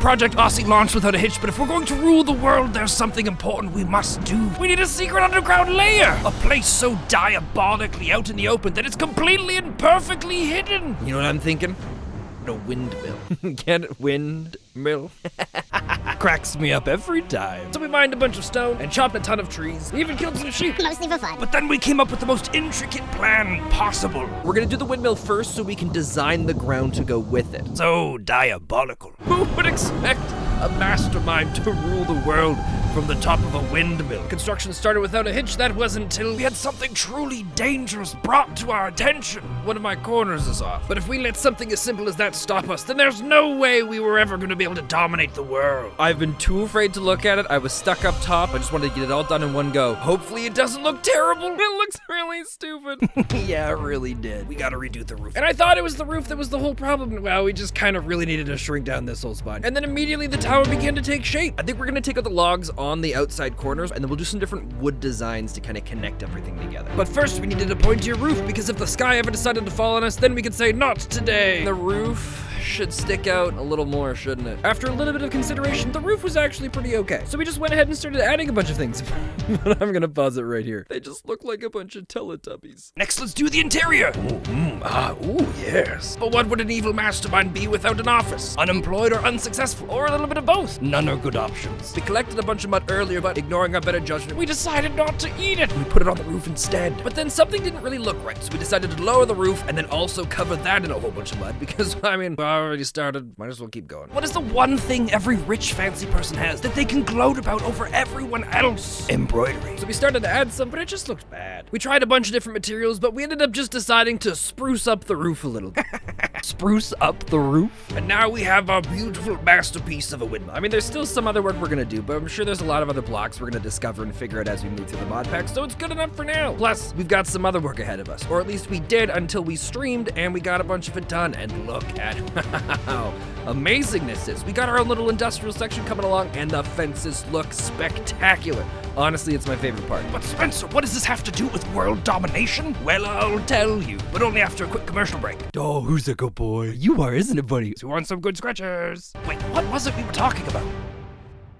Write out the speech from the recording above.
Project OSSI launched without a hitch, but if we're going to rule the world, there's something important we must do. We need a secret underground layer. A place so diabolically out in the open that it's completely and perfectly hidden. You know what I'm thinking? A windmill. Get it? Windmill? Cracks me up every time. So we mined a bunch of stone and chopped a ton of trees. We even killed some sheep. Mostly for fun. But then we came up with the most intricate plan possible. We're gonna do the windmill first so we can design the ground to go with it. So diabolical. Who would expect a mastermind to rule the world from the top of a windmill? Construction started without a hitch. That was until we had something truly dangerous brought to our attention. One of my corners is off. But if we let something as simple as that stop us, then there's no way we were ever going to be able to dominate the world. I've been too afraid to look at it. I was stuck up top. I just wanted to get it all done in one go. Hopefully it doesn't look terrible. It looks really stupid. Yeah, it really did. We gotta redo the roof. And I thought it was the roof that was the whole problem. Well, we just kind of really needed to shrink down this whole spot. And then immediately the tower began to take shape. I think we're gonna take out the logs on the outside corners, and then we'll do some different wood designs to kind of connect everything together. But first we needed a pointier roof, because if the sky ever decided to fall on us, then we could say, not today. The roof should stick out a little more, shouldn't it? After a little bit of consideration, the roof was actually pretty okay. So we just went ahead and started adding a bunch of things. I'm gonna pause it right here. They just look like a bunch of Teletubbies. Next, let's do the interior. Ooh, yes. But what would an evil mastermind be without an office? Unemployed or unsuccessful, or a little bit of both? None are good options. We collected a bunch of mud earlier, but ignoring our better judgment, we decided not to eat it. We put it on the roof instead. But then something didn't really look right, so we decided to lower the roof and then also cover that in a whole bunch of mud, because, I mean, we already started, might as well keep going. What is the one thing every rich, fancy person has that they can gloat about over everyone else? Embroidery. So we started to add some, but it just looked bad. We tried a bunch of different materials, but we ended up just deciding to spruce up the roof a little. Spruce up the roof? And now we have our beautiful masterpiece of a windmill. I mean, there's still some other work we're gonna do, but I'm sure there's a lot of other blocks we're gonna discover and figure out as we move through the mod pack, so it's good enough for now. Plus, we've got some other work ahead of us, or at least we did until we streamed and we got a bunch of it done. And look at how amazing this is. We got our own little industrial section coming along, and the fences look spectacular. Honestly, it's my favorite part. But Spencer, what does this have to do with world domination? Well, I'll tell you, but only after a quick commercial break. Oh, who's a good boy? You are, isn't it, buddy? So you want some good scratchers? Wait, what was it we were talking about?